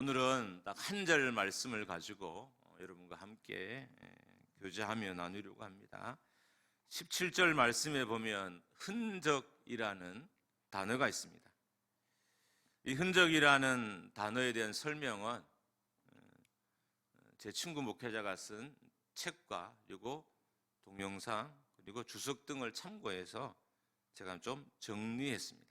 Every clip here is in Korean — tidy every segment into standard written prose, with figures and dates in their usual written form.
오늘은 딱 한 절 말씀을 가지고 여러분과 함께 교제하며 나누려고 합니다. 17절 말씀에 보면 흔적이라는 단어가 있습니다. 이 흔적이라는 단어에 대한 설명은 제 친구 목회자가 쓴 책과 그리고 동영상 그리고 주석 등을 참고해서 제가 좀 정리했습니다.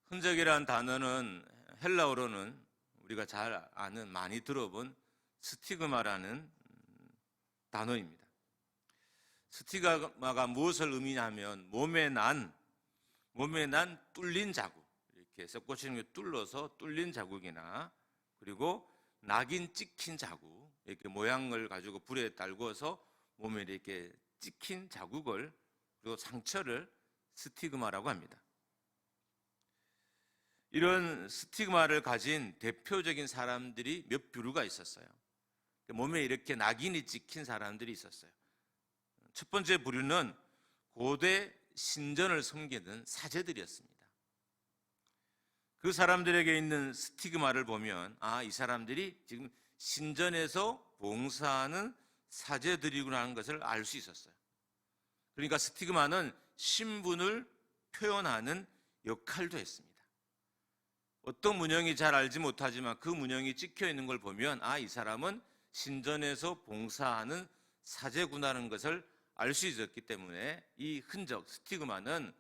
흔적이라는 단어는 헬라어로는 우리가 잘 아는, 많이 들어본 스티그마라는 단어입니다. 스티그마가 무엇을 의미하면 몸에 난 뚫린 자국, 이렇게 썩고치는 게 뚫려서 뚫린 자국이나 그리고 낙인 찍힌 자국, 이렇게 모양을 가지고 불에 달궈서 몸에 이렇게 찍힌 자국을, 그리고 상처를 스티그마라고 합니다. 이런 스티그마를 가진 대표적인 사람들이 몇 부류가 있었어요. 몸에 이렇게 낙인이 찍힌 사람들이 있었어요. 첫 번째 부류는 고대 신전을 섬기는 사제들이었습니다. 그 사람들에게 있는 스티그마를 보면 이 사람들이 지금 신전에서 봉사하는 사제들이구나 하는 것을 알 수 있었어요. 그러니까 스티그마는 신분을 표현하는 역할도 했습니다. 어떤 문양이 잘 알지 못하지만 그 문양이 찍혀 있는 걸 보면 이 사람은 신전에서 봉사하는 사제구나라는 것을 알 수 있었기 때문에 이 흔적, 스티그마는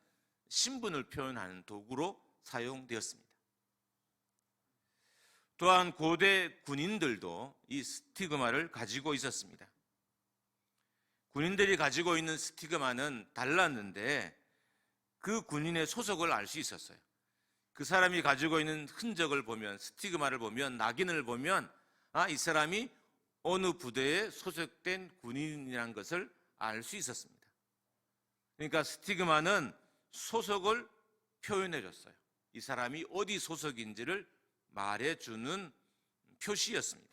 신분을 표현하는 도구로 사용되었습니다. 또한 고대 군인들도 이 스티그마를 가지고 있었습니다. 군인들이 가지고 있는 스티그마는 달랐는데 그 군인의 소속을 알 수 있었어요. 그 사람이 가지고 있는 흔적을 보면, 스티그마를 보면, 낙인을 보면 이 사람이 어느 부대에 소속된 군인이라는 것을 알 수 있었습니다. 그러니까 스티그마는 소속을 표현해 줬어요. 이 사람이 어디 소속인지를 말해주는 표시였습니다.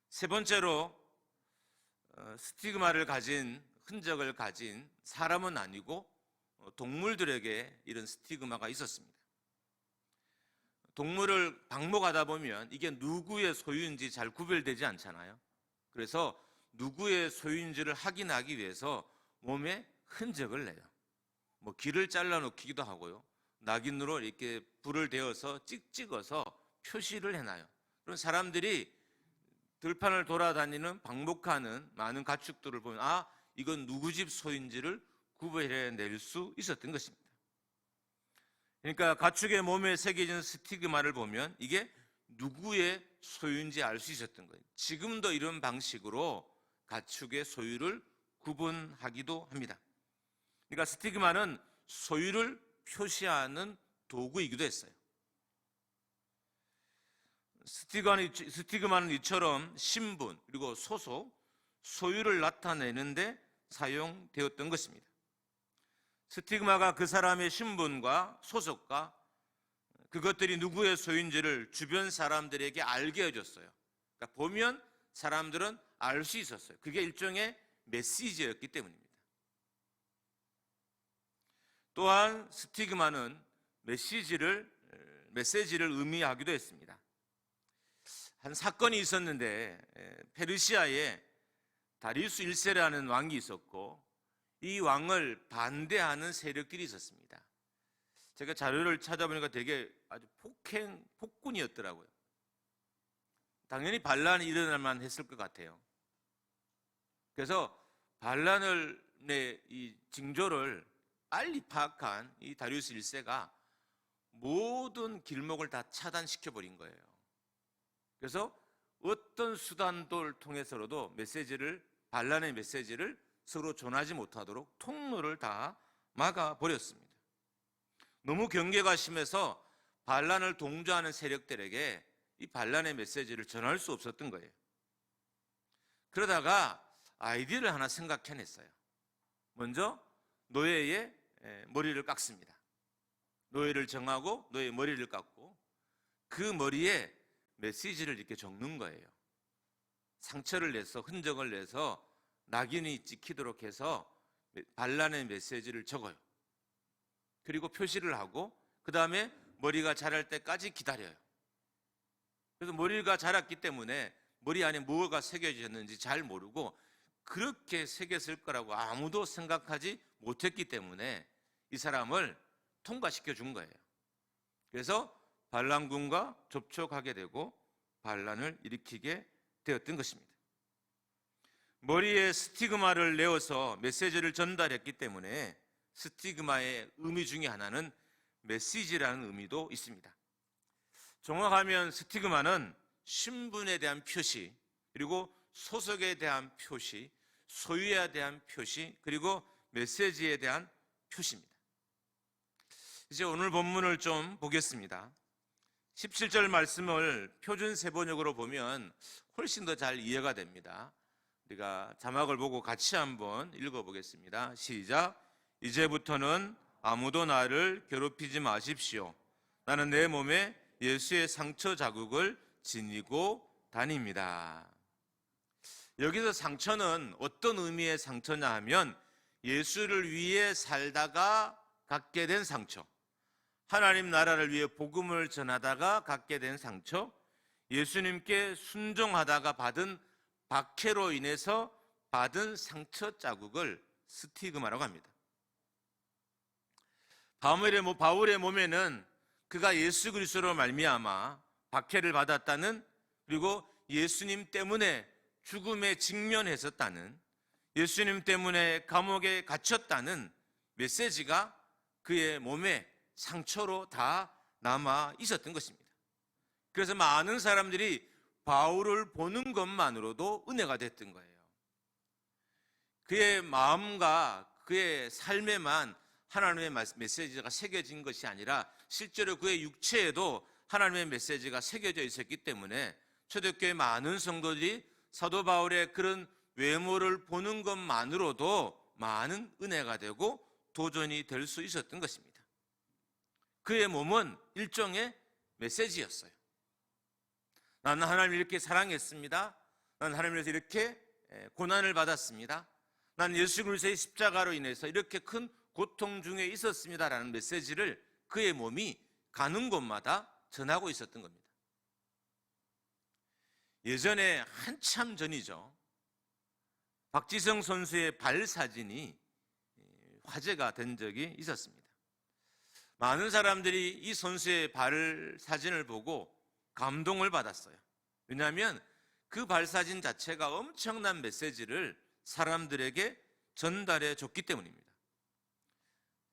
세 번째로 스티그마를 가진, 흔적을 가진 사람은 아니고 동물들에게 이런 스티그마가 있었습니다. 동물을 방목하다 보면 이게 누구의 소유인지 잘 구별되지 않잖아요. 그래서 누구의 소유인지를 확인하기 위해서 몸에 흔적을 내요. 귀를 잘라 놓기도 하고요. 낙인으로 이렇게 불을 대어서 찍어서 표시를 해놔요. 그럼 사람들이 들판을 돌아다니는 방목하는 많은 가축들을 보면 이건 누구 집 소유인지를 구별해낼 수 있었던 것입니다. 그러니까 가축의 몸에 새겨진 스티그마를 보면 이게 누구의 소유인지 알 수 있었던 거예요. 지금도 이런 방식으로 가축의 소유를 구분하기도 합니다. 그러니까 스티그마는 소유를 표시하는 도구이기도 했어요. 스티그마는 이처럼 신분 그리고 소속, 소유를 나타내는데 사용되었던 것입니다. 스티그마가 그 사람의 신분과 소속과 그것들이 누구의 소유인지를 주변 사람들에게 알게 해줬어요. 그러니까 보면 사람들은 알 수 있었어요. 그게 일종의 메시지였기 때문입니다. 또한 스티그마는 메시지를 의미하기도 했습니다. 한 사건이 있었는데 페르시아에 다리우스 1세라는 왕이 있었고 이 왕을 반대하는 세력들이 있었습니다. 제가 자료를 찾아보니까 되게 아주 폭군이었더라고요. 당연히 반란이 일어날 만 했을 것 같아요. 그래서 반란의 이 징조를 빨리 파악한 이 다리우스 1세가 모든 길목을 다 차단시켜버린 거예요. 그래서 어떤 수단을 통해서라도 반란의 메시지를 서로 전하지 못하도록 통로를 다 막아버렸습니다. 너무 경계가 심해서 반란을 동조하는 세력들에게 이 반란의 메시지를 전할 수 없었던 거예요. 그러다가 아이디어를 하나 생각해냈어요. 먼저 노예의 머리를 깎습니다. 노예를 정하고 노예의 머리를 깎고 그 머리에 메시지를 이렇게 적는 거예요. 상처를 내서 흔적을 내서 낙인이 찍히도록 해서 반란의 메시지를 적어요. 그리고 표시를 하고 그 다음에 머리가 자랄 때까지 기다려요. 그래서 머리가 자랐기 때문에 머리 안에 뭐가 새겨졌는지 잘 모르고 그렇게 새겼을 거라고 아무도 생각하지 못했기 때문에 이 사람을 통과시켜 준 거예요. 그래서 반란군과 접촉하게 되고 반란을 일으키게 되었던 것입니다. 머리에 스티그마를 내어서 메시지를 전달했기 때문에 스티그마의 의미 중에 하나는 메시지라는 의미도 있습니다. 정확하면 스티그마는 신분에 대한 표시, 그리고 소속에 대한 표시, 소유에 대한 표시, 그리고 메시지에 대한 표시입니다. 이제 오늘 본문을 좀 보겠습니다. 17절 말씀을 표준 세번역으로 보면 훨씬 더 잘 이해가 됩니다. 우리가 자막을 보고 같이 한번 읽어보겠습니다. 시작. 이제부터는 아무도 나를 괴롭히지 마십시오. 나는 내 몸에 예수의 상처 자국을 지니고 다닙니다. 여기서 상처는 어떤 의미의 상처냐 하면 예수를 위해 살다가 갖게 된 상처, 하나님 나라를 위해 복음을 전하다가 갖게 된 상처, 예수님께 순종하다가 받은 박해로 인해서 받은 상처 자국을 스티그마라고 합니다. 바울의 몸에는 그가 예수 그리스도로 말미암아 박해를 받았다는, 그리고 예수님 때문에 죽음에 직면했었다는, 예수님 때문에 감옥에 갇혔다는 메시지가 그의 몸에 상처로 다 남아 있었던 것입니다. 그래서 많은 사람들이 바울을 보는 것만으로도 은혜가 됐던 거예요. 그의 마음과 그의 삶에만 하나님의 메시지가 새겨진 것이 아니라 실제로 그의 육체에도 하나님의 메시지가 새겨져 있었기 때문에 초대교회 많은 성도들이 사도 바울의 그런 외모를 보는 것만으로도 많은 은혜가 되고 도전이 될 수 있었던 것입니다. 그의 몸은 일종의 메시지였어요. 나는 하나님을 이렇게 사랑했습니다. 나는 하나님을 위해서 이렇게 고난을 받았습니다. 나는 예수 그리스도의 십자가로 인해서 이렇게 큰 고통 중에 있었습니다라는 메시지를 그의 몸이 가는 곳마다 전하고 있었던 겁니다. 예전에 한참 전이죠. 박지성 선수의 발 사진이 화제가 된 적이 있었습니다. 많은 사람들이 이 선수의 발 사진을 보고 감동을 받았어요. 왜냐하면 그 발 사진 자체가 엄청난 메시지를 사람들에게 전달해 줬기 때문입니다.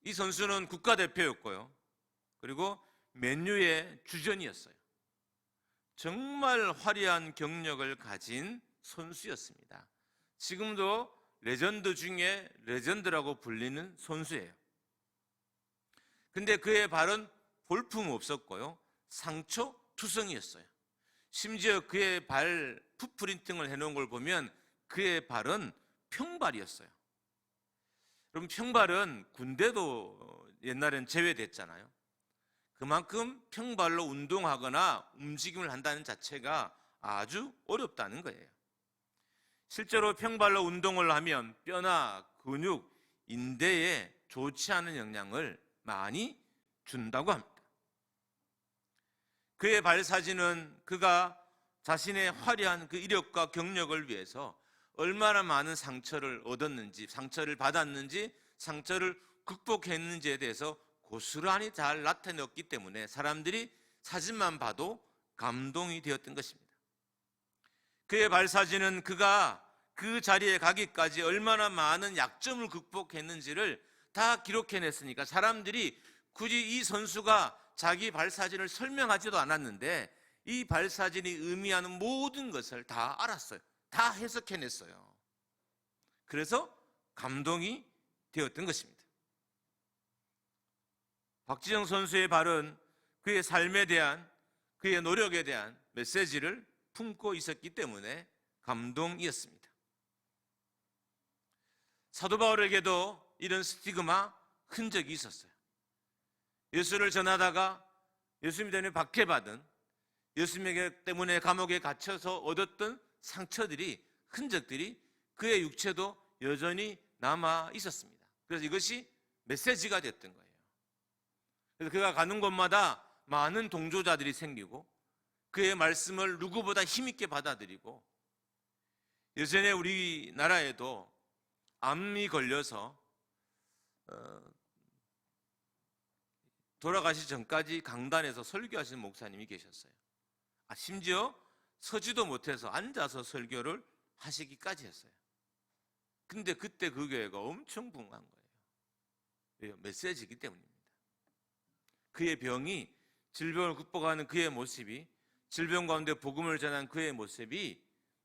이 선수는 국가대표였고요. 그리고 맨유의 주전이었어요. 정말 화려한 경력을 가진 선수였습니다. 지금도 레전드 중에 레전드라고 불리는 선수예요. 근데 그의 발은 볼품 없었고요. 상처 투성이었어요. 심지어 그의 발 풋프린팅을 해놓은 걸 보면 그의 발은 평발이었어요. 그럼 평발은 군대도 옛날엔 제외됐잖아요. 그만큼 평발로 운동하거나 움직임을 한다는 자체가 아주 어렵다는 거예요. 실제로 평발로 운동을 하면 뼈나 근육, 인대에 좋지 않은 영향을 많이 준다고 합니다. 그의 발 사진은 그가 자신의 화려한 그 이력과 경력을 위해서 얼마나 많은 상처를 얻었는지, 상처를 받았는지, 상처를 극복했는지에 대해서 고스란히 잘 나타냈기 때문에 사람들이 사진만 봐도 감동이 되었던 것입니다. 그의 발 사진은 그가 그 자리에 가기까지 얼마나 많은 약점을 극복했는지를 다 기록해냈으니까 사람들이 굳이 이 선수가 자기 발 사진을 설명하지도 않았는데 이 발 사진이 의미하는 모든 것을 다 알았어요. 다 해석해냈어요. 그래서 감동이 되었던 것입니다. 박지성 선수의 발은 그의 삶에 대한, 그의 노력에 대한 메시지를 품고 있었기 때문에 감동이었습니다. 사도 바울에게도 이런 스티그마 흔적이 있었어요. 예수를 전하다가 예수님 때문에 박해받은, 예수님 때문에 감옥에 갇혀서 얻었던 상처들이, 흔적들이 그의 육체도 여전히 남아 있었습니다. 그래서 이것이 메시지가 됐던 거예요. 그래서 그가 가는 곳마다 많은 동조자들이 생기고 그의 말씀을 누구보다 힘있게 받아들이고, 예전에 우리나라에도 암이 걸려서 돌아가시기 전까지 강단에서 설교하시는 목사님이 계셨어요. 심지어 서지도 못해서 앉아서 설교를 하시기까지 했어요. 근데 그때 그 교회가 엄청 붕한 거예요. 왜요? 메시지이기 때문입니다. 그의 병이, 질병을 극복하는 그의 모습이, 질병 가운데 복음을 전한 그의 모습이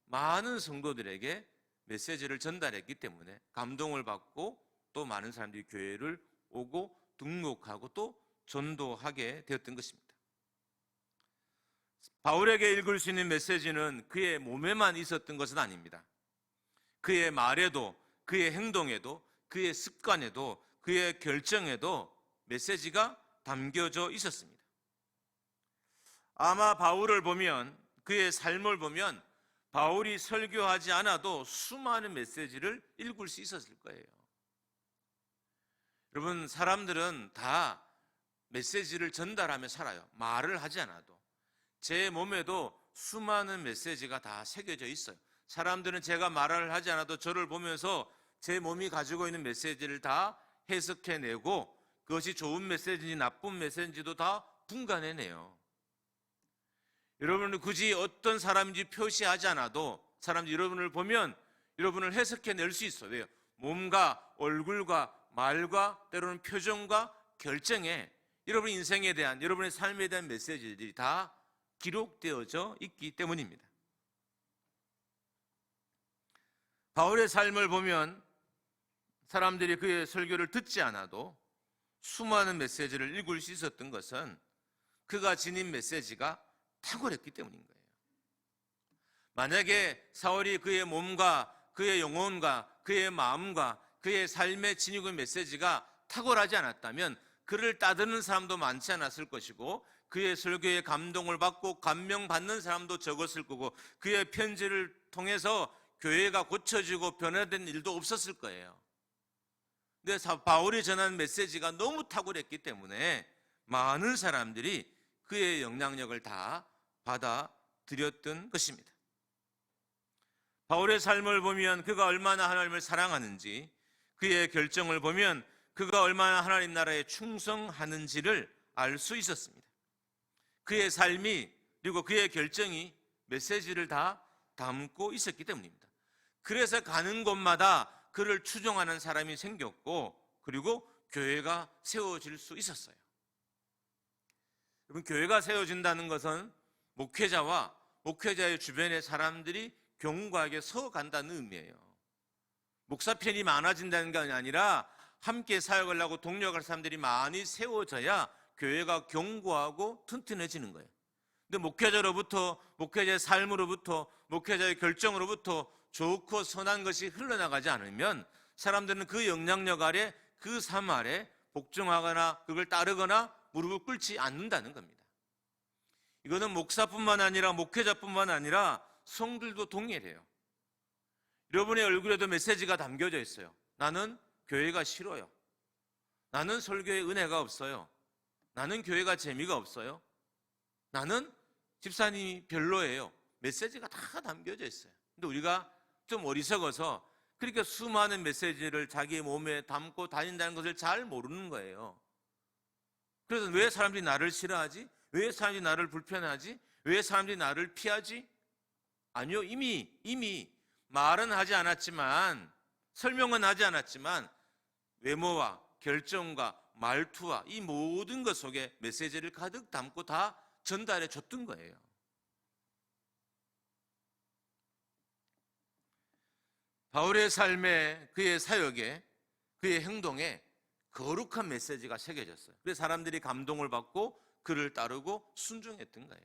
많은 성도들에게 메시지를 전달했기 때문에 감동을 받고 또 많은 사람들이 교회를 오고 등록하고 또 전도하게 되었던 것입니다. 바울에게 읽을 수 있는 메시지는 그의 몸에만 있었던 것은 아닙니다. 그의 말에도, 그의 행동에도, 그의 습관에도, 그의 결정에도 메시지가 담겨져 있었습니다. 아마 바울을 보면, 그의 삶을 보면 바울이 설교하지 않아도 수많은 메시지를 읽을 수 있었을 거예요. 여러분, 사람들은 다 메시지를 전달하며 살아요. 말을 하지 않아도. 제 몸에도 수많은 메시지가 다 새겨져 있어요. 사람들은 제가 말을 하지 않아도 저를 보면서 제 몸이 가지고 있는 메시지를 다 해석해내고, 그것이 좋은 메시지인지 나쁜 메시지인지도 다 분간해내요. 여러분은 굳이 어떤 사람인지 표시하지 않아도 사람들이 여러분을 보면 여러분을 해석해낼 수 있어요. 왜요? 몸과 얼굴과 말과 때로는 표정과 결정에 여러분 인생에 대한, 여러분의 삶에 대한 메시지들이 다 기록되어져 있기 때문입니다. 바울의 삶을 보면 사람들이 그의 설교를 듣지 않아도 수많은 메시지를 읽을 수 있었던 것은 그가 지닌 메시지가 탁월했기 때문인 거예요. 만약에 사울이 그의 몸과 그의 영혼과 그의 마음과 그의 삶에 지니고 있는 메시지가 탁월하지 않았다면 그를 따르는 사람도 많지 않았을 것이고, 그의 설교에 감동을 받고 감명받는 사람도 적었을 거고, 그의 편지를 통해서 교회가 고쳐지고 변화된 일도 없었을 거예요. 근데 바울이 전한 메시지가 너무 탁월했기 때문에 많은 사람들이 그의 영향력을 다 받아들였던 것입니다. 바울의 삶을 보면 그가 얼마나 하나님을 사랑하는지, 그의 결정을 보면 그가 얼마나 하나님 나라에 충성하는지를 알 수 있었습니다. 그의 삶이, 그리고 그의 결정이 메시지를 다 담고 있었기 때문입니다. 그래서 가는 곳마다 그를 추종하는 사람이 생겼고, 그리고 교회가 세워질 수 있었어요. 여러분, 교회가 세워진다는 것은 목회자와 목회자의 주변의 사람들이 견고하게 서간다는 의미예요. 목사 편이 많아진다는 게 아니라 함께 사역을 하고 동력할 사람들이 많이 세워져야 교회가 견고하고 튼튼해지는 거예요. 근데 목회자로부터, 목회자의 삶으로부터, 목회자의 결정으로부터 좋고 선한 것이 흘러나가지 않으면 사람들은 그 영향력 아래, 그 삶 아래 복종하거나 그걸 따르거나 무릎을 꿇지 않는다는 겁니다. 이거는 목사뿐만 아니라 목회자뿐만 아니라 성들도 동일해요. 여러분의 얼굴에도 메시지가 담겨져 있어요. 나는 교회가 싫어요. 나는 설교에 은혜가 없어요. 나는 교회가 재미가 없어요. 나는 집사님이 별로예요. 메시지가 다 담겨져 있어요. 근데 우리가 좀 어리석어서 그렇게 수많은 메시지를 자기 몸에 담고 다닌다는 것을 잘 모르는 거예요. 그래서 왜 사람들이 나를 싫어하지? 왜 사람들이 나를 불편해하지? 왜 사람들이 나를 피하지? 아니요, 이미 말은 하지 않았지만, 설명은 하지 않았지만 외모와 결정과 말투와 이 모든 것 속에 메시지를 가득 담고 다 전달해 줬던 거예요. 바울의 삶에, 그의 사역에, 그의 행동에 거룩한 메시지가 새겨졌어요. 그래서 사람들이 감동을 받고 그를 따르고 순종했던 거예요.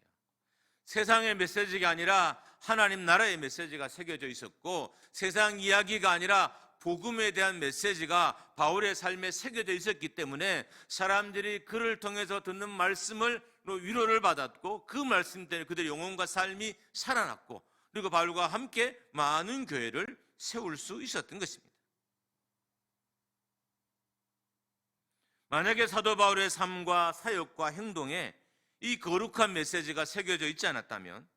세상의 메시지가 아니라 하나님 나라의 메시지가 새겨져 있었고, 세상 이야기가 아니라 복음에 대한 메시지가 바울의 삶에 새겨져 있었기 때문에 사람들이 그를 통해서 듣는 말씀을 위로를 받았고, 그 말씀 때문에 그들의 영혼과 삶이 살아났고, 그리고 바울과 함께 많은 교회를 세울 수 있었던 것입니다. 만약에 사도 바울의 삶과 사역과 행동에 이 거룩한 메시지가 새겨져 있지 않았다면,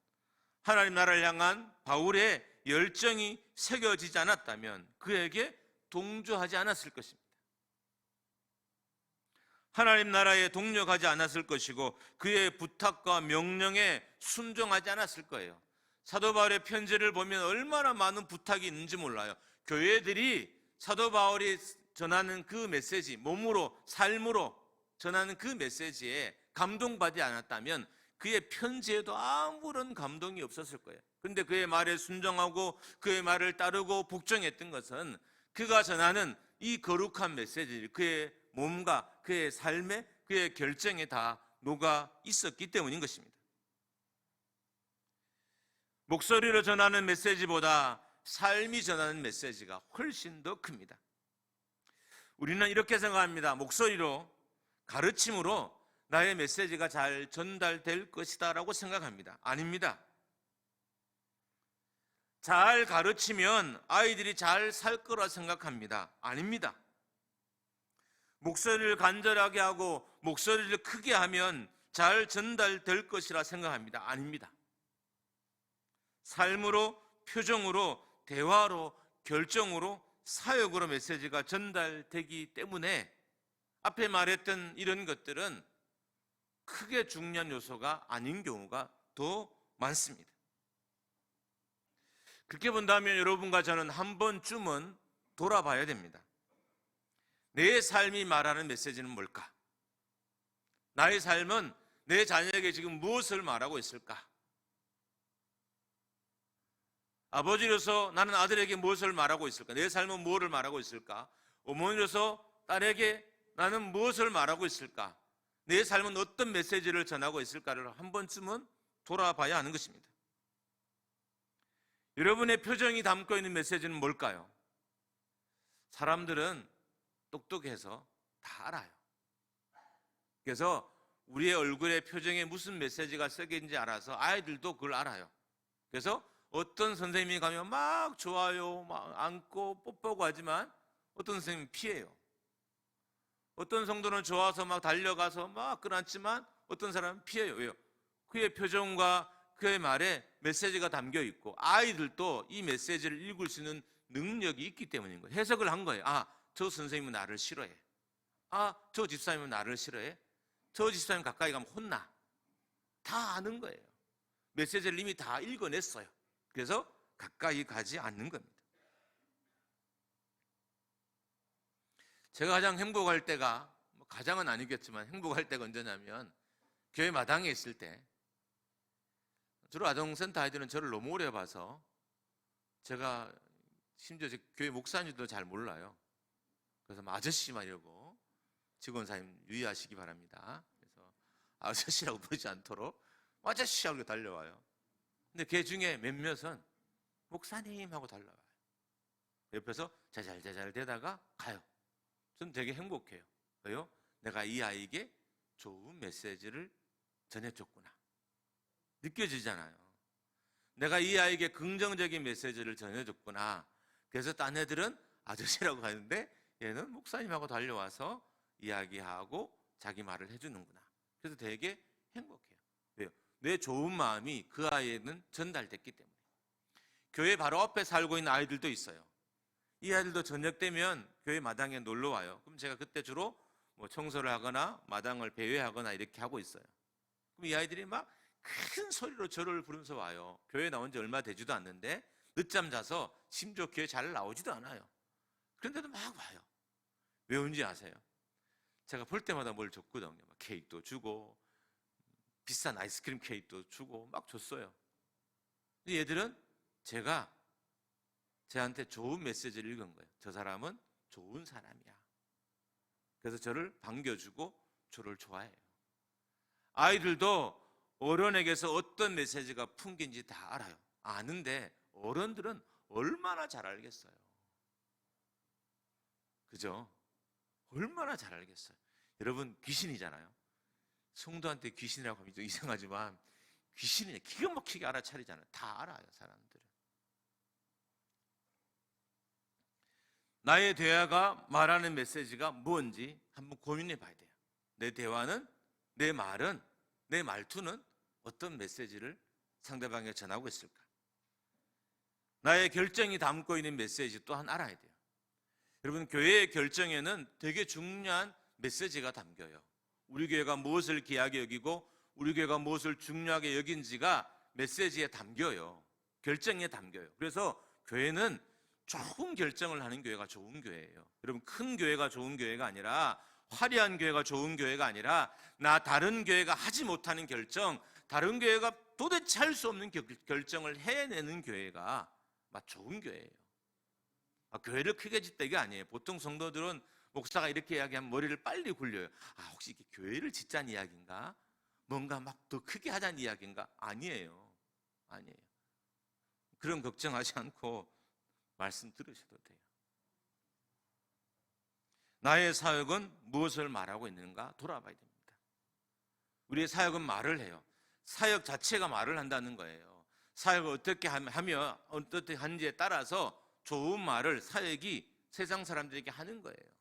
하나님 나라를 향한 바울의 열정이 새겨지지 않았다면 그에게 동조하지 않았을 것입니다. 하나님 나라에 동력하지 않았을 것이고 그의 부탁과 명령에 순종하지 않았을 거예요. 사도 바울의 편지를 보면 얼마나 많은 부탁이 있는지 몰라요. 교회들이 사도 바울이 전하는 그 메시지, 몸으로 삶으로 전하는 그 메시지에 감동받지 않았다면 그의 편지에도 아무런 감동이 없었을 거예요. 그런데 그의 말에 순종하고 그의 말을 따르고 복종했던 것은 그가 전하는 이 거룩한 메시지, 그의 몸과 그의 삶에, 그의 결정에 다 녹아 있었기 때문인 것입니다. 목소리로 전하는 메시지보다 삶이 전하는 메시지가 훨씬 더 큽니다. 우리는 이렇게 생각합니다. 목소리로, 가르침으로 나의 메시지가 잘 전달될 것이다 라고 생각합니다. 아닙니다. 잘 가르치면 아이들이 잘 살 거라 생각합니다. 아닙니다. 목소리를 간절하게 하고 목소리를 크게 하면 잘 전달될 것이라 생각합니다. 아닙니다. 삶으로, 표정으로, 대화로, 결정으로, 사역으로 메시지가 전달되기 때문에 앞에 말했던 이런 것들은 크게 중요한 요소가 아닌 경우가 더 많습니다. 그렇게 본다면 여러분과 저는 한 번쯤은 돌아봐야 됩니다. 내 삶이 말하는 메시지는 뭘까? 나의 삶은 내 자녀에게 지금 무엇을 말하고 있을까? 아버지로서 나는 아들에게 무엇을 말하고 있을까? 내 삶은 무엇을 말하고 있을까? 어머니로서 딸에게 나는 무엇을 말하고 있을까? 내 삶은 어떤 메시지를 전하고 있을까를 한 번쯤은 돌아봐야 하는 것입니다. 여러분의 표정이 담고 있는 메시지는 뭘까요? 사람들은 똑똑해서 다 알아요. 그래서 우리의 얼굴의 표정에 무슨 메시지가 섞여있는지 알아서 아이들도 그걸 알아요. 그래서 어떤 선생님이 가면 막 좋아요, 막 안고 뽀뽀고 하지만 어떤 선생님은 피해요. 어떤 성도는 좋아서 막 달려가서 막 끌어안지만 어떤 사람은 피해요. 왜요? 그의 표정과 그의 말에 메시지가 담겨 있고 아이들도 이 메시지를 읽을 수 있는 능력이 있기 때문인 거예요. 해석을 한 거예요. 아, 저 선생님은 나를 싫어해. 아, 저 집사님은 나를 싫어해. 저 집사님 가까이 가면 혼나. 다 아는 거예요. 메시지를 이미 다 읽어냈어요. 그래서 가까이 가지 않는 겁니다. 제가 가장 행복할 때가, 가장은 아니겠지만 행복할 때가 언제냐면 교회 마당에 있을 때, 주로 아동센터 아이들은 저를 너무 오래 봐서 제가 심지어 교회 목사님도 잘 몰라요. 그래서 아저씨만 이러고 직원사님 유의하시기 바랍니다. 그래서 아저씨라고 부르지 않도록 아저씨하고 달려와요. 근데 걔 중에 몇몇은 목사님 하고 달려와요. 옆에서 자잘자잘 대다가 가요. 전 되게 행복해요. 왜요? 내가 이 아이에게 좋은 메시지를 전해줬구나. 느껴지잖아요. 내가 이 아이에게 긍정적인 메시지를 전해줬구나. 그래서 딴 애들은 아저씨라고 하는데 얘는 목사님하고 달려와서 이야기하고 자기 말을 해주는구나. 그래서 되게 행복해요. 왜요? 내 좋은 마음이 그 아이에는 전달됐기 때문에. 교회 바로 앞에 살고 있는 아이들도 있어요. 이 아이들도 저녁 되면 교회 마당에 놀러 와요. 그럼 제가 그때 주로 청소를 하거나 마당을 배회하거나 이렇게 하고 있어요. 그럼 이 아이들이 막 큰 소리로 저를 부르면서 와요. 교회 나온 지 얼마 되지도 않는데 늦잠 자서 심지어 교회 잘 나오지도 않아요. 그런데도 막 와요. 왜 온지 아세요? 제가 볼 때마다 뭘 줬거든요. 막 케이크도 주고 비싼 아이스크림 케이크도 주고 막 줬어요. 근데 얘들은 제가 저한테 좋은 메시지를 읽은 거예요. 저 사람은 좋은 사람이야. 그래서 저를 반겨주고 저를 좋아해요. 아이들도 어른에게서 어떤 메시지가 풍긴지 다 알아요. 아는데 어른들은 얼마나 잘 알겠어요. 그죠? 얼마나 잘 알겠어요. 여러분 귀신이잖아요. 성도한테 귀신이라고 하면 좀 이상하지만 귀신이 기가 막히게 알아차리잖아요. 다 알아요, 사람들은. 나의 대화가 말하는 메시지가 뭔지 한번 고민해 봐야 돼요. 내 대화는, 내 말은 내 말투는 어떤 메시지를 상대방에게 전하고 있을까? 나의 결정이 담고 있는 메시지 또한 알아야 돼요. 여러분, 교회의 결정에는 되게 중요한 메시지가 담겨요. 우리 교회가 무엇을 귀하게 여기고 우리 교회가 무엇을 중요하게 여긴지가 메시지에 담겨요. 결정에 담겨요. 그래서 교회는 좋은 결정을 하는 교회가 좋은 교회예요. 여러분, 큰 교회가 좋은 교회가 아니라, 화려한 교회가 좋은 교회가 아니라, 나 다른 교회가 하지 못하는 결정, 다른 교회가 도대체 할 수 없는 결정을 해내는 교회가 좋은 교회예요. 교회를 크게 짓다 이게 아니에요. 보통 성도들은 목사가 이렇게 이야기하면 머리를 빨리 굴려요. 혹시 이게 교회를 짓자는 이야기인가? 뭔가 막 더 크게 하자는 이야기인가? 아니에요. 그런 걱정하지 않고 말씀 들으셔도 돼요. 나의 사역은 무엇을 말하고 있는가 돌아봐야 됩니다. 우리의 사역은 말을 해요. 사역 자체가 말을 한다는 거예요. 사역을 어떻게 하며 어떻게 하는지에 따라서 좋은 말을 사역이 세상 사람들에게 하는 거예요.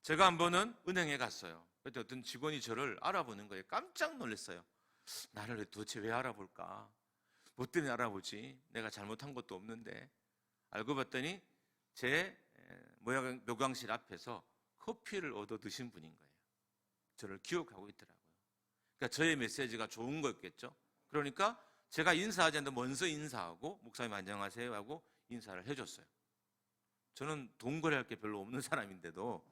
제가 한 번은 은행에 갔어요. 그때 어떤 직원이 저를 알아보는 거예요. 깜짝 놀랐어요. 나를 도대체 왜 알아볼까? 뭐 때문에 알아보지? 내가 잘못한 것도 없는데. 알고 봤더니 제 묘강실 앞에서 커피를 얻어 드신 분인 거예요. 저를 기억하고 있더라고요. 그러니까 저의 메시지가 좋은 거였겠죠. 그러니까 제가 인사하지 않는데 먼저 인사하고 목사님 안녕하세요 하고 인사를 해줬어요. 저는 돈 거래할 게 별로 없는 사람인데도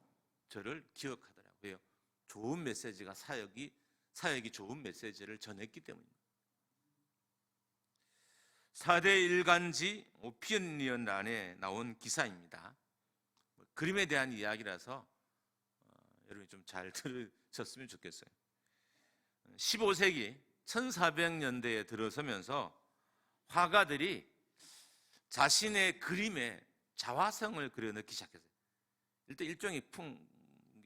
저를 기억하더라고요. 좋은 메시지가 사역이 좋은 메시지를 전했기 때문입니다. 4대 일간지 오피니언란에 나온 기사입니다. 그림에 대한 이야기라서 여러분이 좀 잘 들으셨으면 좋겠어요. 15세기 1400년대에 들어서면서 화가들이 자신의 그림에 자화성을 그려넣기 시작했어요. 일단 일종의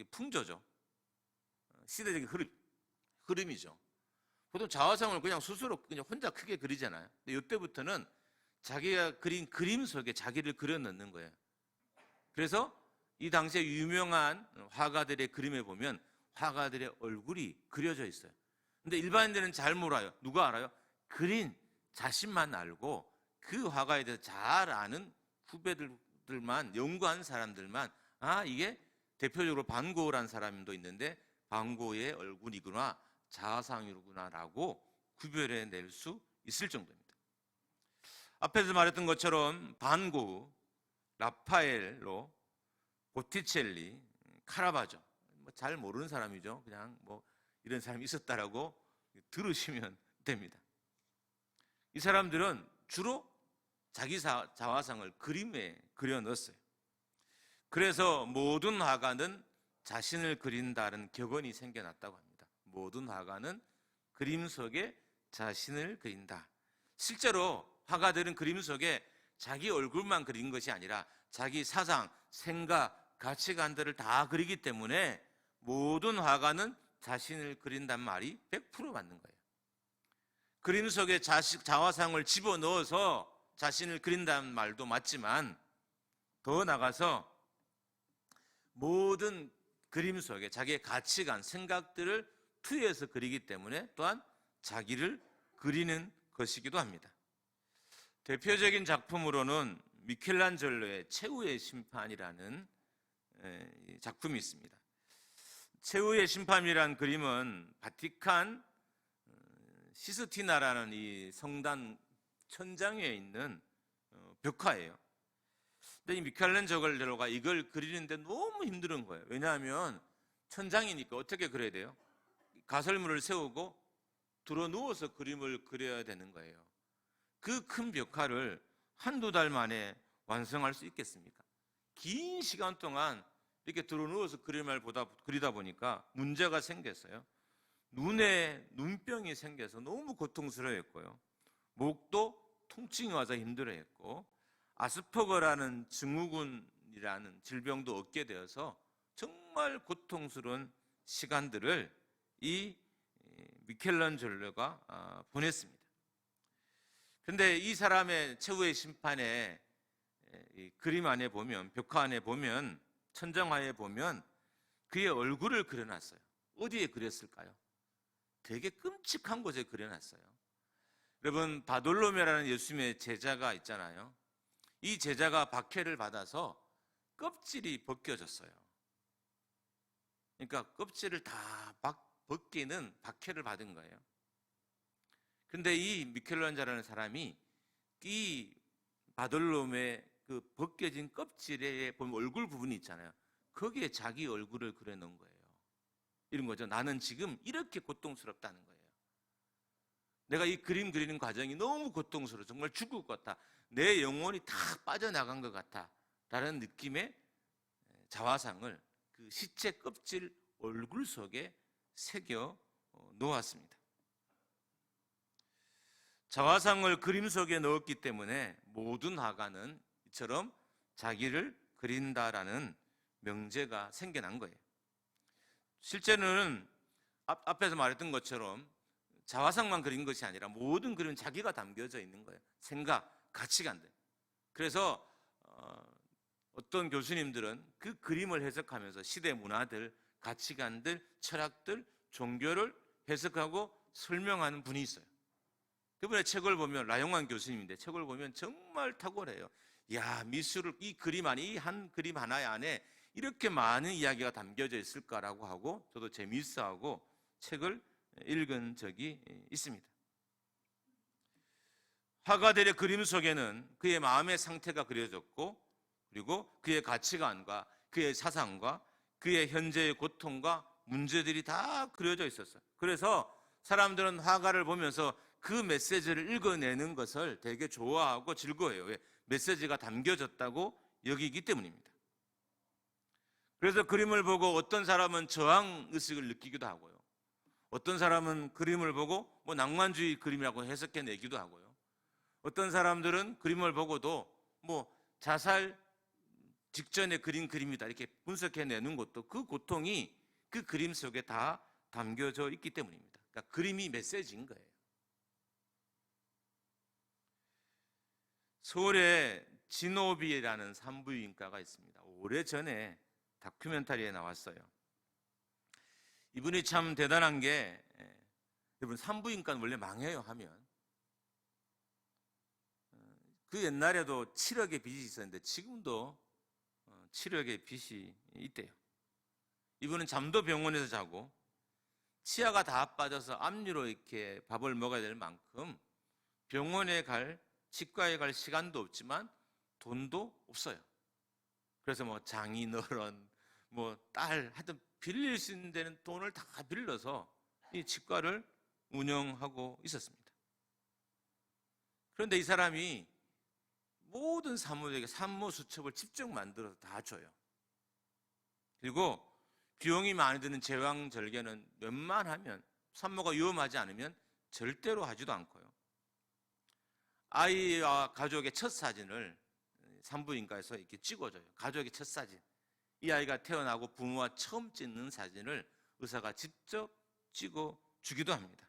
풍조죠. 시대적인 흐름이죠. 보통 자화성을 그냥 스스로 그냥 혼자 크게 그리잖아요. 근데 이때부터는 자기가 그린 그림 속에 자기를 그려 넣는 거예요. 그래서 이 당시에 유명한 화가들의 그림에 보면 화가들의 얼굴이 그려져 있어요. 근데 일반인들은 잘 몰라요. 누가 알아요? 그린 자신만 알고 그 화가에 대해서 잘 아는 후배들만, 연구한 사람들만, 이게 대표적으로 반 고흐라는 사람도 있는데 반 고흐의 얼굴이구나, 자화상이구나라고 구별해낼 수 있을 정도입니다. 앞에서 말했던 것처럼 반 고흐, 라파엘로, 보티첼리, 카라바조, 잘 모르는 사람이죠. 그냥 이런 사람이 있었다라고 들으시면 됩니다. 이 사람들은 주로 자기 자화상을 그림에 그려 넣었어요. 그래서 모든 화가는 자신을 그린다는 격언이 생겨났다고 합니다. 모든 화가는 그림 속에 자신을 그린다. 실제로 화가들은 그림 속에 자기 얼굴만 그린 것이 아니라 자기 사상, 생각, 가치관들을 다 그리기 때문에 모든 화가는 자신을 그린단 말이 100% 맞는 거예요. 그림 속에 자화상을 집어넣어서 자신을 그린다는 말도 맞지만 더 나가서 모든 그림 속에 자기의 가치관, 생각들을 투여해서 그리기 때문에 또한 자기를 그리는 것이기도 합니다. 대표적인 작품으로는 미켈란젤로의 최후의 심판이라는 작품이 있습니다. 최후의 심판이라는 그림은 바티칸 시스티나라는 이 성당 천장 위에 있는 벽화예요. 근데 이 미켈란젤로가 이걸 그리는데 너무 힘든 거예요. 왜냐하면 천장이니까 어떻게 그려야 돼요? 가설물을 세우고 들어 누워서 그림을 그려야 되는 거예요. 그 큰 벽화를 한두 달 만에 완성할 수 있겠습니까? 긴 시간 동안 이렇게 들어 누워서 그림을 그리다 보니까 문제가 생겼어요. 눈에 눈병이 생겨서 너무 고통스러워했고요. 목도 통증이 와서 힘들어했고 아스퍼거라는 증후군이라는 질병도 얻게 되어서 정말 고통스러운 시간들을 이 미켈란젤로가 보냈습니다. 그런데 이 사람의 최후의 심판에 이 그림 안에 보면, 벽화 안에 보면, 천장화에 보면 그의 얼굴을 그려놨어요. 어디에 그렸을까요? 되게 끔찍한 곳에 그려놨어요. 여러분, 바돌로메라는 예수님의 제자가 있잖아요. 이 제자가 박해를 받아서 껍질이 벗겨졌어요. 그러니까 껍질을 다 벗기는 박해를 받은 거예요. 근데 이 미켈란젤로라는 사람이 이 바돌롬의 그 벗겨진 껍질에 보면 얼굴 부분이 있잖아요. 거기에 자기 얼굴을 그려놓은 거예요. 이런 거죠. 나는 지금 이렇게 고통스럽다는 거예요. 내가 이 그림 그리는 과정이 너무 고통스러워. 정말 죽을 것 같아. 내 영혼이 다 빠져나간 것 같아. 라는 느낌의 자화상을 그 시체 껍질 얼굴 속에 새겨 놓았습니다. 자화상을 그림 속에 넣었기 때문에 모든 화가는 이처럼 자기를 그린다라는 명제가 생겨난 거예요. 실제는 앞에서 말했던 것처럼 자화상만 그린 것이 아니라 모든 그림은 자기가 담겨져 있는 거예요. 생각, 가치관들. 그래서 어떤 교수님들은 그 그림을 해석하면서 시대 문화들, 가치관들, 철학들, 종교를 해석하고 설명하는 분이 있어요. 그분의 책을 보면, 라용환 교수님인데 책을 보면 정말 탁월해요. 야, 미술을, 이 그림 안에, 이 한 그림 하나 안에 이렇게 많은 이야기가 담겨져 있을까라고 하고 저도 재미있어하고 책을 읽은 적이 있습니다. 화가들의 그림 속에는 그의 마음의 상태가 그려졌고, 그리고 그의 가치관과 그의 사상과 그의 현재의 고통과 문제들이 다 그려져 있었어요. 그래서 사람들은 화가를 보면서 그 메시지를 읽어내는 것을 되게 좋아하고 즐거워해요. 왜? 메시지가 담겨졌다고 여기기 때문입니다. 그래서 그림을 보고 어떤 사람은 저항의식을 느끼기도 하고요. 어떤 사람은 그림을 보고 낭만주의 그림이라고 해석해내기도 하고요. 어떤 사람들은 그림을 보고도 자살 직전에 그린 그림이다 이렇게 분석해내는 것도 그 고통이 그 그림 속에 다 담겨져 있기 때문입니다. 그러니까 그림이 메시지인 거예요. 서울에 진오비라는 산부인과가 있습니다. 오래전에 다큐멘터리에 나왔어요. 이분이 참 대단한 게, 여러분 산부인과는 원래 망해요 하면 그 옛날에도 7억의 빚이 있었는데 지금도 7억의 빚이 있대요. 이분은 잠도 병원에서 자고 치아가 다 빠져서 압류로 이렇게 밥을 먹어야 될 만큼 병원에 치과에 갈 시간도 없지만 돈도 없어요. 그래서 장인어른, 딸, 하여튼 빌릴 수 있는 데는 돈을 다 빌려서 이 치과를 운영하고 있었습니다. 그런데 이 사람이 모든 산모에게 산모 수첩을 직접 만들어서 다 줘요. 그리고 비용이 많이 드는 제왕절개는 웬만하면 산모가 위험하지 않으면 절대로 하지도 않고요. 아이와 가족의 첫 사진을 산부인과에서 이렇게 찍어줘요. 가족의 첫 사진. 이 아이가 태어나고 부모와 처음 찍는 사진을 의사가 직접 찍어주기도 합니다.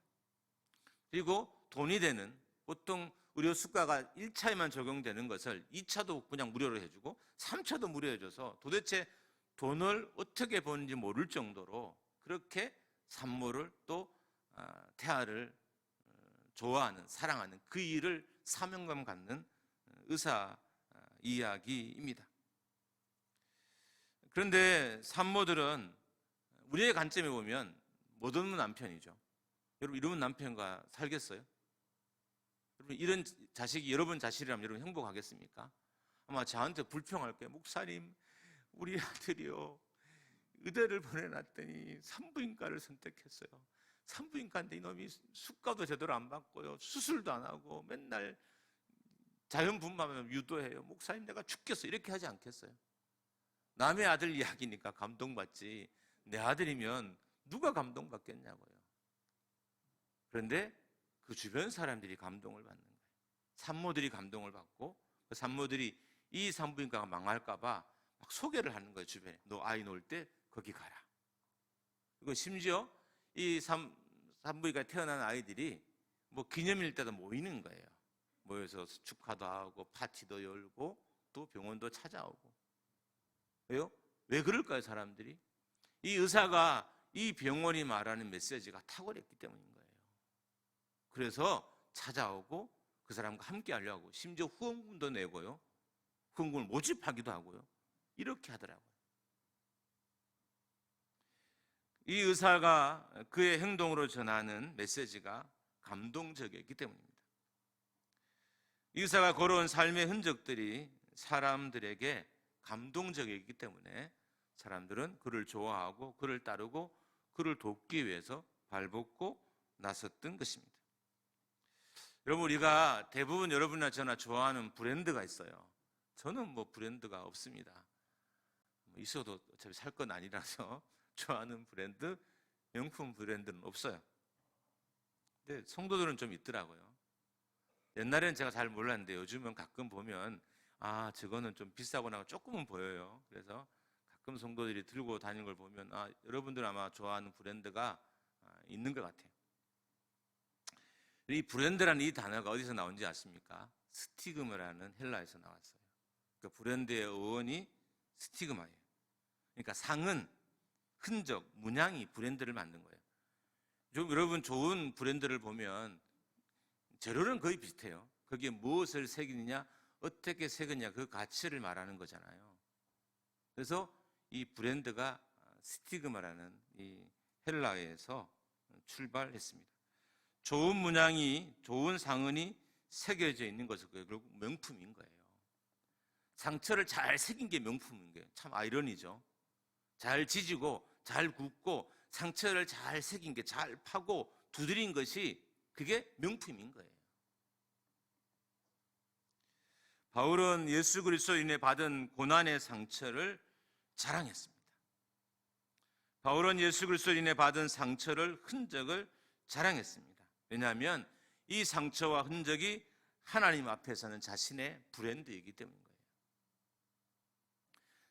그리고 돈이 되는, 보통 의료 수가가 1차에만 적용되는 것을 2차도 그냥 무료로 해주고 3차도 무료 해줘서 도대체 돈을 어떻게 버는지 모를 정도로 그렇게 산모를 또 태아를 좋아하는, 사랑하는 그 일을 사명감 갖는 의사 이야기입니다. 그런데 산모들은 우리의 관점에 보면 못 얻는 남편이죠. 여러분, 이런 남편과 살겠어요? 여러분, 이런 자식이 여러분 자식이라면 여러분 행복하겠습니까? 아마 저한테 불평할 거예요. 목사님, 우리 아들이요, 의대를 보내놨더니 산부인과를 선택했어요. 산부인과인데 이놈이 수가도 제대로 안 받고요, 수술도 안 하고 맨날 자연분만하면 유도해요. 목사님, 내가 죽겠어, 이렇게 하지 않겠어요? 남의 아들 이야기니까 감동받지 내 아들이면 누가 감동받겠냐고요. 그런데 그 주변 사람들이 감동을 받는 거예요. 산모들이 감동을 받고 그 산모들이 이 산부인과가 망할까봐 막 소개를 하는 거예요. 주변에 너 아이 놓을 때 거기 가라. 그리고 심지어 이 산부인과에 태어난 아이들이 기념일 때도 모이는 거예요. 모여서 축하도 하고 파티도 열고 또 병원도 찾아오고. 왜요? 왜 그럴까요, 사람들이? 이 의사가 이 병원이 말하는 메시지가 탁월했기 때문인 거예요. 그래서 찾아오고 그 사람과 함께 하려고 심지어 후원금도 내고요. 후원금을 모집하기도 하고요. 이렇게 하더라고요. 이 의사가 그의 행동으로 전하는 메시지가 감동적이었기 때문입니다. 이 의사가 걸어온 삶의 흔적들이 사람들에게 감동적이기 때문에 사람들은 그를 좋아하고 그를 따르고 그를 돕기 위해서 발벗고 나섰던 것입니다. 여러분, 우리가 대부분 여러분이나 저나 좋아하는 브랜드가 있어요. 저는 브랜드가 없습니다. 있어도 어차피 살 건 아니라서 좋아하는 브랜드, 명품 브랜드는 없어요. 근데 성도들은 좀 있더라고요. 옛날에는 제가 잘 몰랐는데 요즘은 가끔 보면 저거는 좀 비싸거나 조금은 보여요. 그래서 가끔 성도들이 들고 다니는 걸 보면 여러분들 아마 좋아하는 브랜드가 있는 것 같아요. 이 브랜드라는 이 단어가 어디서 나온지 아십니까? 스티그마라는 헬라에서 나왔어요. 그 브랜드의 어원이 스티그마예요. 그러니까 상은, 흔적, 문양이 브랜드를 만든 거예요. 여러분 좋은 브랜드를 보면 재료는 거의 비슷해요. 거기에 무엇을 새기느냐, 어떻게 새기느냐, 그 가치를 말하는 거잖아요. 그래서 이 브랜드가 스티그마라는 이 헬라어에서 출발했습니다. 좋은 문양이, 좋은 상흔이 새겨져 있는 것은 결국 명품인 거예요. 상처를 잘 새긴 게 명품인 거예요. 참 아이러니죠. 잘 지지고 잘 굽고 상처를 잘 새긴 게, 잘 파고 두드린 것이 그게 명품인 거예요. 바울은 예수 그리스도로 인해 받은 고난의 상처를 자랑했습니다. 바울은 예수 그리스도로 인해 받은 상처를, 흔적을 자랑했습니다. 왜냐하면 이 상처와 흔적이 하나님 앞에서는 자신의 브랜드이기 때문인 거예요.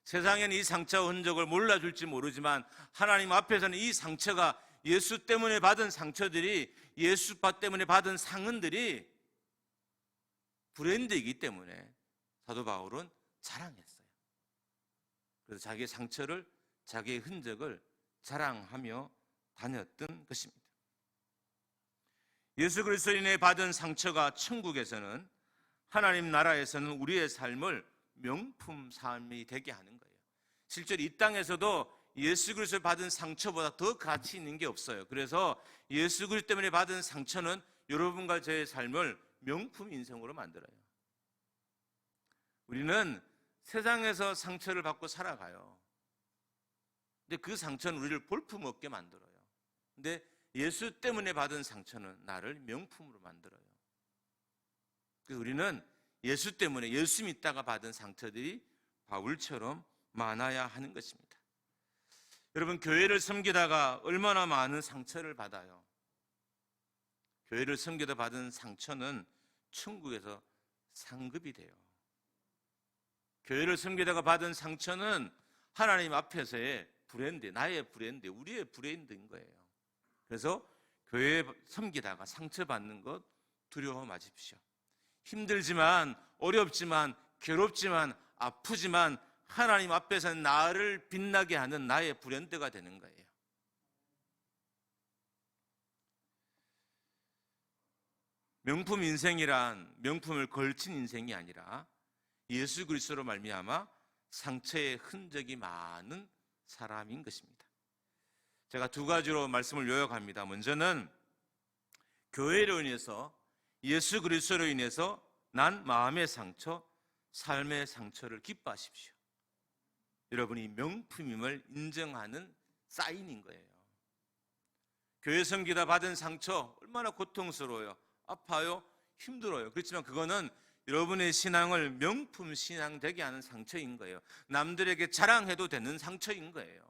세상에는 이 상처와 흔적을 몰라줄지 모르지만 하나님 앞에서는 이 상처가, 예수 때문에 받은 상처들이, 예수 때문에 받은 상흔들이 브랜드이기 때문에 사도 바울은 자랑했어요. 그래서 자기의 상처를, 자기의 흔적을 자랑하며 다녔던 것입니다. 예수 그리스도로 인해 받은 상처가 천국에서는, 하나님 나라에서는 우리의 삶을 명품 삶이 되게 하는 거예요. 실제로 이 땅에서도 예수 그리스도를 받은 상처보다 더 가치 있는 게 없어요. 그래서 예수 그리스도 때문에 받은 상처는 여러분과 저의 삶을 명품 인생으로 만들어요. 우리는 세상에서 상처를 받고 살아가요. 근데 그 상처는 우리를 볼품없게 만들어요. 근데 예수 때문에 받은 상처는 나를 명품으로 만들어요. 그래서 우리는 예수 때문에, 예수 믿다가 받은 상처들이 바울처럼 많아야 하는 것입니다. 여러분, 교회를 섬기다가 얼마나 많은 상처를 받아요. 교회를 섬기다 받은 상처는 천국에서 상급이 돼요. 교회를 섬기다가 받은 상처는 하나님 앞에서의 브랜드, 나의 브랜드, 우리의 브랜드인 거예요. 그래서 교회 섬기다가 상처받는 것 두려워 마십시오. 힘들지만, 어렵지만, 괴롭지만, 아프지만 하나님 앞에서는 나를 빛나게 하는 나의 브랜드가 되는 거예요. 명품 인생이란 명품을 걸친 인생이 아니라 예수 그리스도로 말미암아 상처의 흔적이 많은 사람인 것입니다. 제가 두 가지로 말씀을 요약합니다. 먼저는 교회로 인해서, 예수 그리스도로 인해서 난 마음의 상처, 삶의 상처를 기뻐하십시오. 여러분이 명품임을 인정하는 사인인 거예요. 교회 섬기다 받은 상처 얼마나 고통스러워요. 아파요. 힘들어요. 그렇지만 그거는 여러분의 신앙을 명품 신앙 되게 하는 상처인 거예요. 남들에게 자랑해도 되는 상처인 거예요.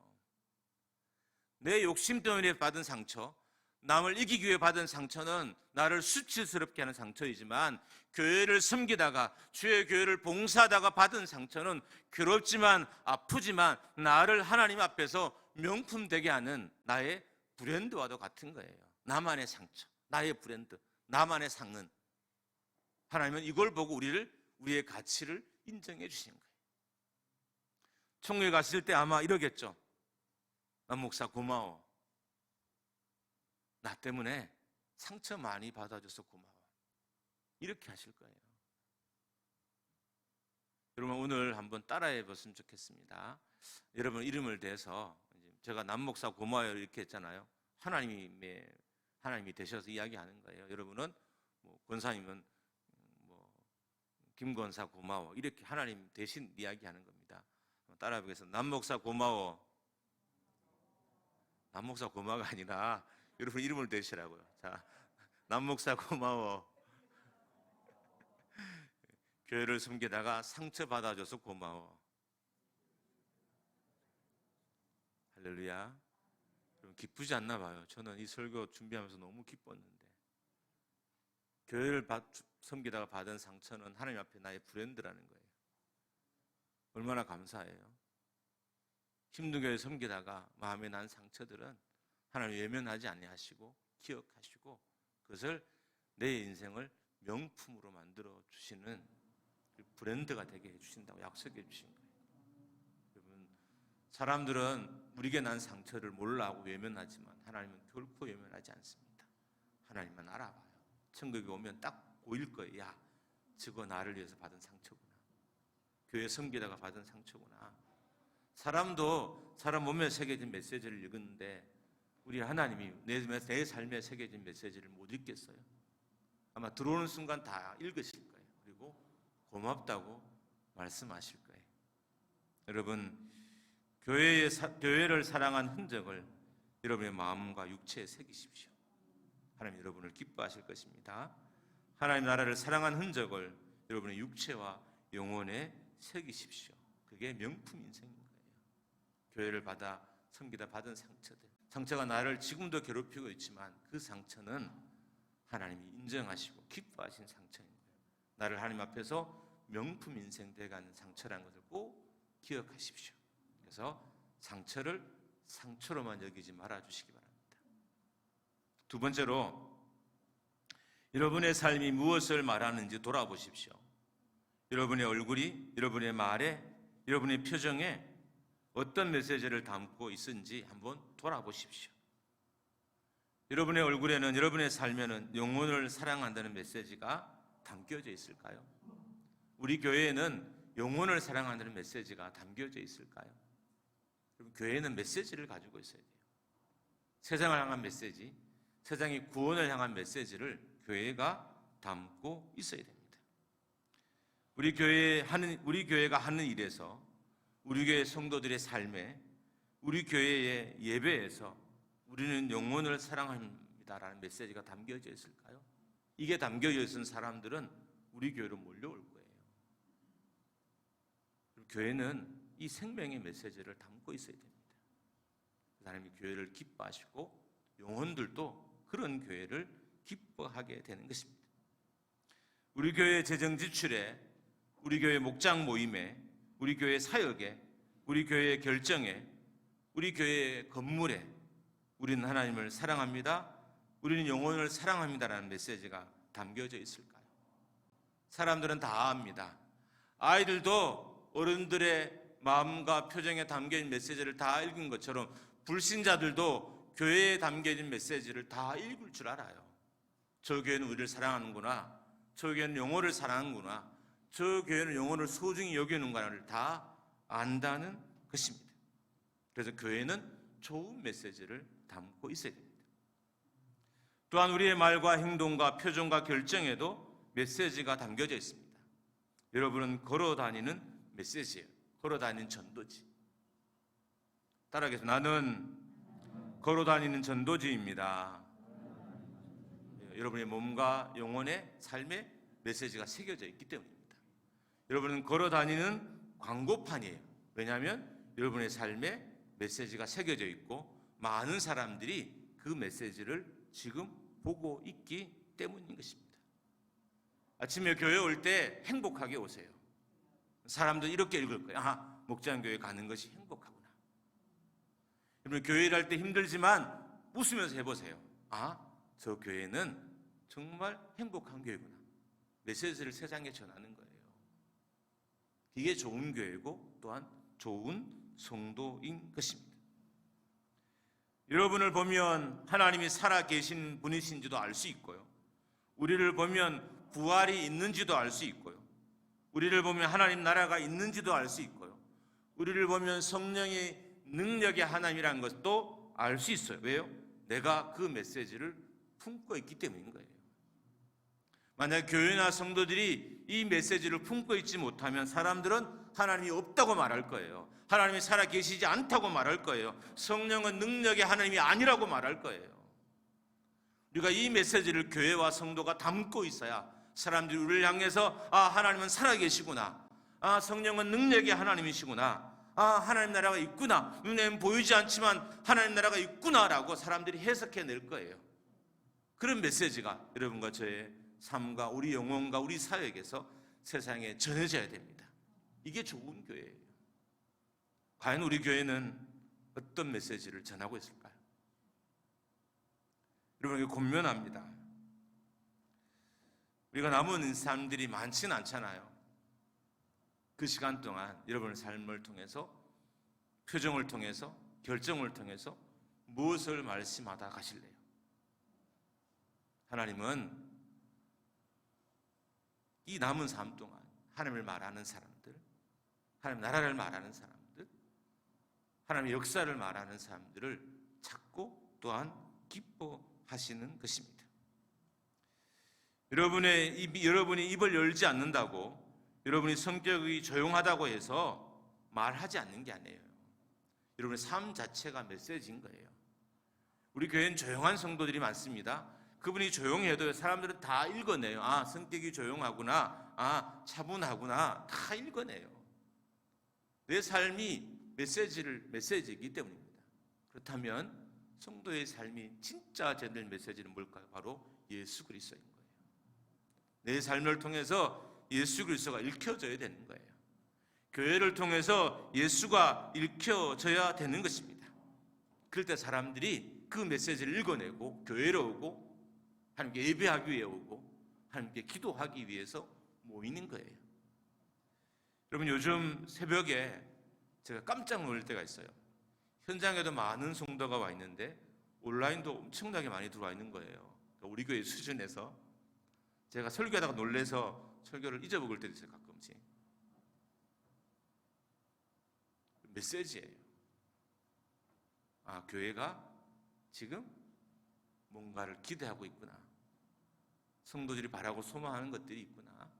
내 욕심 때문에 받은 상처, 남을 이기기 위해 받은 상처는 나를 수치스럽게 하는 상처이지만, 교회를 섬기다가, 주의 교회를 봉사하다가 받은 상처는 괴롭지만 아프지만 나를 하나님 앞에서 명품 되게 하는 나의 브랜드와도 같은 거예요. 나만의 상처, 나의 브랜드, 나만의 상은. 하나님은 이걸 보고 우리의 가치를 인정해 주시는 거예요. 천국에 갔을 때 아마 이러겠죠. 남 목사 고마워. 나 때문에 상처 많이 받아줘서 고마워. 이렇게 하실 거예요. 여러분 오늘 한번 따라해 봤으면 좋겠습니다. 여러분 이름을 대서 제가 남목사 고마워요 이렇게 했잖아요. 하나님이 되셔서 이야기하는 거예요. 여러분은 뭐 권사님은 뭐 김권사 고마워 이렇게 하나님 대신 이야기하는 겁니다. 따라해 보겠습니다. 남목사 고마워. 남목사 고마워가 아니라 여러분 이름을 대시라고요. 자, 남목사 고마워. 교회를 섬기다가 상처 받아줘서 고마워. 할렐루야. 여러분 기쁘지 않나 봐요. 저는 이 설교 준비하면서 너무 기뻤는데 교회를 섬기다가 받은 상처는 하나님 앞에 나의 브랜드라는 거예요. 얼마나 감사해요. 힘든 교회 섬기다가 마음에 난 상처들은 하나님 외면하지 아니하시고 기억하시고 그것을 내 인생을 명품으로 만들어 주시는 브랜드가 되게 해주신다고 약속해 주신 거예요. 여러분 사람들은 우리에게 난 상처를 몰라하고 외면하지만 하나님은 결코 외면하지 않습니다. 하나님만 알아봐요. 천국에 오면 딱 보일 거예요. 야, 저거 나를 위해서 받은 상처구나. 교회 섬기다가 받은 상처구나. 사람도 사람 몸에 새겨진 메시지를 읽었는데 우리 하나님이 내 삶에 새겨진 메시지를 못 읽겠어요? 아마 들어오는 순간 다 읽으실 거예요. 그리고 고맙다고 말씀하실 거예요. 여러분 교회를 사랑한 흔적을 여러분의 마음과 육체에 새기십시오. 하나님 여러분을 기뻐하실 것입니다. 하나님 나라를 사랑한 흔적을 여러분의 육체와 영혼에 새기십시오. 그게 명품 인생인 거예요. 교회를 받아 섬기다 받은 상처들, 상처가 나를 지금도 괴롭히고 있지만 그 상처는 하나님이 인정하시고 기뻐하신 상처인 거예요. 나를 하나님 앞에서 명품 인생 돼가는 상처라는 것을 꼭 기억하십시오. 그래서 상처를 상처로만 여기지 말아주시기 바랍니다. 두 번째로 여러분의 삶이 무엇을 말하는지 돌아보십시오. 여러분의 얼굴이, 여러분의 말에, 여러분의 표정에 어떤 메시지를 담고 있는지 한번 돌아보십시오. 여러분의 얼굴에는, 여러분의 삶에는 영혼을 사랑한다는 메시지가 담겨져 있을까요? 우리 교회에는 영혼을 사랑한다는 메시지가 담겨져 있을까요? 교회는 메시지를 가지고 있어야 돼요. 세상을 향한 메시지, 세상의 구원을 향한 메시지를 교회가 담고 있어야 됩니다. 우리 교회가 하는 일에서, 우리 교회 성도들의 삶에, 우리 교회의 예배에서 우리는 영혼을 사랑합니다라는 메시지가 담겨져 있을까요? 이게 담겨져 있는 사람들은 우리 교회로 몰려올 거예요. 교회는 이 생명의 메시지를 담고 있어야 됩니다. 하나님이 교회를 기뻐하시고 영혼들도 그런 교회를 기뻐하게 되는 것입니다. 우리 교회 재정 지출에, 우리 교회 목장 모임에, 우리 교회 사역에, 우리 교회 결정에, 우리 교회 건물에 우리는 하나님을 사랑합니다. 우리는 영혼을 사랑합니다라는 메시지가 담겨져 있을까요? 사람들은 다 압니다. 아이들도 어른들의 마음과 표정에 담겨진 메시지를 다 읽은 것처럼 불신자들도 교회에 담겨진 메시지를 다 읽을 줄 알아요. 저 교회는 우리를 사랑하는구나. 저 교회는 영혼을 사랑하는구나. 저 교회는 영혼을 소중히 여기는구나를 다 안다는 것입니다. 그래서 교회는 좋은 메시지를 담고 있어야 됩니다. 또한 우리의 말과 행동과 표정과 결정에도 메시지가 담겨져 있습니다. 여러분은 걸어다니는 메시지예요. 걸어다니는 전도지. 따라하겠습니다. 나는 걸어다니는 전도지입니다. 여러분의 몸과 영혼의 삶의 메시지가 새겨져 있기 때문입니다. 여러분은 걸어다니는 광고판이에요. 왜냐하면 여러분의 삶에 메시지가 새겨져 있고 많은 사람들이 그 메시지를 지금 보고 있기 때문인 것입니다. 아침에 교회 올 때 행복하게 오세요. 사람들 이렇게 읽을 거예요. 아, 목장교회 가는 것이 행복하구나. 여러분 교회 일할 때 힘들지만 웃으면서 해보세요. 아, 저 교회는 정말 행복한 교회구나. 메시지를 세상에 전하는 거예요. 이게 좋은 교회고 또한 좋은 성도인 것입니다. 여러분을 보면 하나님이 살아 계신 분이신지도 알 수 있고요. 우리를 보면 부활이 있는지도 알 수 있고요. 우리를 보면 하나님 나라가 있는지도 알 수 있고요. 우리를 보면 성령의 능력의 하나님이라는 것도 알 수 있어요. 왜요? 내가 그 메시지를 품고 있기 때문인 거예요. 만약 교회나 성도들이 이 메시지를 품고 있지 못하면 사람들은 하나님이 없다고 말할 거예요. 하나님이 살아 계시지 않다고 말할 거예요. 성령은 능력의 하나님이 아니라고 말할 거예요. 우리가 이 메시지를 교회와 성도가 담고 있어야 사람들이 우리를 향해서 하나님은 살아 계시구나, 성령은 능력의 하나님이시구나, 하나님 나라가 있구나, 눈에는 보이지 않지만 하나님 나라가 있구나라고 사람들이 해석해낼 거예요. 그런 메시지가 여러분과 저의 삶과 우리 영혼과 우리 사역에서 세상에 전해져야 됩니다. 이게 좋은 교회예요. 과연 우리 교회는 어떤 메시지를 전하고 있을까요? 여러분에게 권면합니다. 우리가 남은 사람들이 많지는 않잖아요. 그 시간 동안 여러분의 삶을 통해서, 표정을 통해서, 결정을 통해서 무엇을 말씀하다 가실래요? 하나님은 이 남은 삶 동안 하나님을 말하는 사람들, 하나님 나라를 말하는 사람들, 하나님의 역사를 말하는 사람들을 찾고 또한 기뻐하시는 것입니다. 여러분이 입을 열지 않는다고, 여러분이 성격이 조용하다고 해서 말하지 않는 게 아니에요. 여러분의 삶 자체가 메시지인 거예요. 우리 교회는 조용한 성도들이 많습니다. 그분이 조용해도 사람들은 다 읽어내요. 성격이 조용하구나, 차분하구나, 다 읽어내요. 내 삶이 메시지이기 때문입니다. 그렇다면 성도의 삶이 진짜 제대로 메시지는 뭘까요? 바로 예수 그리스도인 거예요. 내 삶을 통해서 예수 그리스도가 읽혀져야 되는 거예요. 교회를 통해서 예수가 읽혀져야 되는 것입니다. 그럴 때 사람들이 그 메시지를 읽어내고 교회로 오고 하나님께 예배하기 위해 오고 하나님께 기도하기 위해서 모이는 거예요. 여러분, 요즘 새벽에 제가 깜짝 놀랄 때가 있어요. 현장에도 많은 성도가 와 있는데 온라인도 엄청나게 많이 들어와 있는 거예요. 우리 교회 수준에서 제가 설교하다가 놀래서 설교를 잊어먹을 때도 있어요. 가끔씩. 메시지예요. 교회가 지금 뭔가를 기대하고 있구나. 성도들이 바라고 소망하는 것들이 있구나.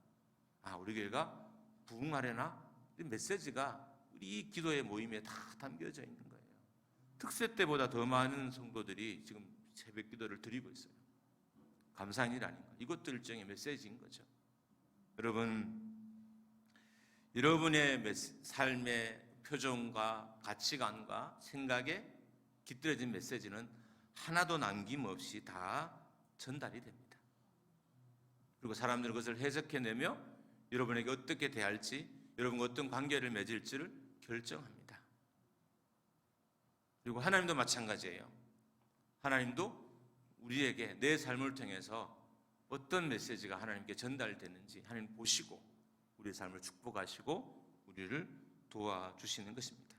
우리 교회가 부흥하려나? 이 메시지가 우리 기도의 모임에 다 담겨져 있는 거예요. 특세 때보다 더 많은 성도들이 지금 새벽 기도를 드리고 있어요. 감사한 일 아닌가? 이것도 일종의 메시지인 거죠. 여러분의 삶의 표정과 가치관과 생각에 깃들여진 메시지는 하나도 남김없이 다 전달이 됩니다. 그리고 사람들은 그것을 해석해내며 여러분에게 어떻게 대할지, 여러분과 어떤 관계를 맺을지를 결정합니다. 그리고 하나님도 마찬가지예요. 하나님도 우리에게 내 삶을 통해서 어떤 메시지가 하나님께 전달되는지 하나님 보시고 우리의 삶을 축복하시고 우리를 도와주시는 것입니다.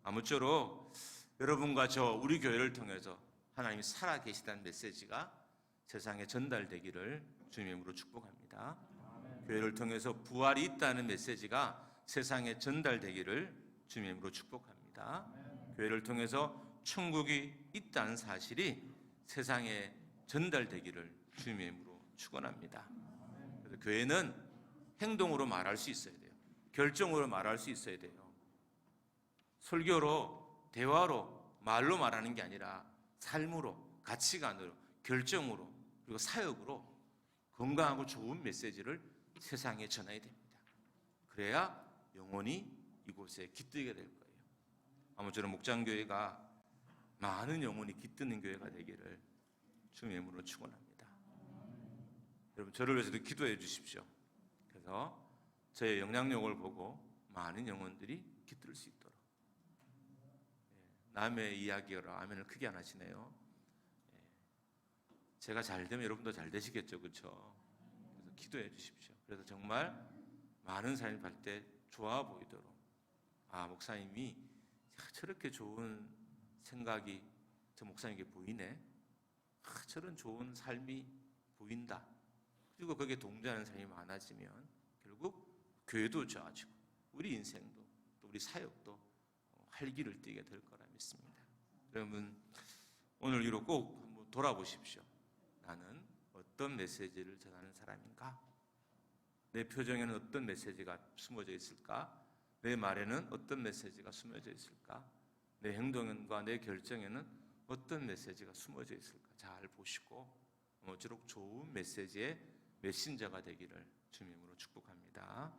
아무쪼록 여러분과 우리 교회를 통해서 하나님이 살아계시다는 메시지가 세상에 전달되기를 주님의 이름으로 축복합니다. 교회를 통해서 부활이 있다는 메시지가 세상에 전달되기를 주님의 이름으로 축복합니다. 교회를 통해서 천국이 있다는 사실이 세상에 전달되기를 주님의 이름으로 축원합니다. 그래서 교회는 행동으로 말할 수 있어야 돼요. 결정으로 말할 수 있어야 돼요. 설교로, 대화로, 말로 말하는 게 아니라 삶으로, 가치관으로, 결정으로, 그리고 사역으로 건강하고 좋은 메시지를 세상에 전해야 됩니다. 그래야 영혼이 이곳에 깃들게 될 거예요. 아무쪼록 목장교회가 많은 영혼이 깃드는 교회가 되기를 주님의 이름으로 축원합니다. 여러분, 저를 위해서도 기도해 주십시오. 그래서 저의 영향력을 보고 많은 영혼들이 깃들 수 있도록. 남의 이야기라 아멘을 크게 안 하시네요. 제가 잘 되면 여러분도 잘 되시겠죠, 그렇죠? 그래서 기도해 주십시오. 그래서 정말 많은 사람이 볼 때 좋아 보이도록, 목사님이 저렇게 좋은 생각이 저 목사님에게 보이네. 저런 좋은 삶이 보인다. 그리고 거기에 동조하는 사람이 많아지면 결국 교회도 좋아지고 우리 인생도 또 우리 사역도 활기를 띠게 될 거라 믿습니다. 여러분 오늘 이후로 꼭 한번 돌아보십시오. 나는 어떤 메시지를 전하는 사람인가? 내 표정에는 어떤 메시지가 숨어져 있을까? 내 말에는 어떤 메시지가 숨어져 있을까? 내 행동과 내 결정에는 어떤 메시지가 숨어져 있을까? 잘 보시고 모쪼록 좋은 메시지의 메신저가 되기를 주님으로 축복합니다.